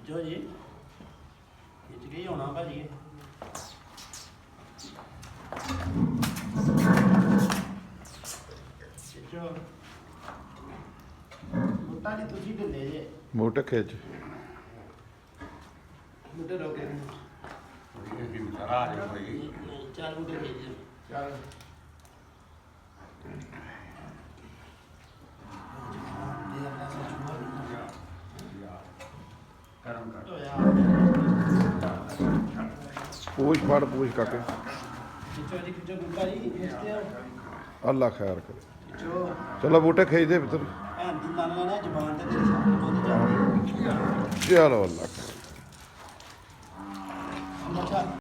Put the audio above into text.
ਖਿੱਚੋ ਜੀ ਖਿੱਚ ਕੇ ਹੀ ਹੋਣਾ ਭਾਜੀ ਖਿੱਚੋ ਮੁੱਟਾ ਨਹੀਂ ਤੁਸੀਂ ਢਿੱਲੇ ਜੇ ਮੋਟੇ ਖਿੱਚ ਮੁੱਟੇ ਰੋਕੇ ਸਾਰਾ ਆ ਜਾ ਭਾਈ ਚਾਰ ਮੁੱਟੇ ਖਿੱਚ ਚੱਲ ਕਰਮ ਕਰ ਪੂਛ ਫੜ ਪੂਛ ਕਾਕੇ ਖਿੱਚੋ ਜੀ ਖਿੱਚੋ ਮੁੱਟਾ ਜੀ ਖਿੱਚਦੇ ਆ ਅੱਲਾ ਖੈਰ ਕਰੇ ਖਿੱਚੋ ਚਲੋ ਬੂਟੇ ਖਿੱਚਦੇ ਪੁੱਤਰ ਭੈਣ ਦੀ ਲਾਣਾ ਨਾ ਜ਼ਬਾਨ ਤੇ ਤੇਰੀ ਸਾਹ ਦੁੱਧ ਜਾਂਦੀ ਚਲੋ ਅੱਲਾ ਖੈਰ ਅੱਛਾ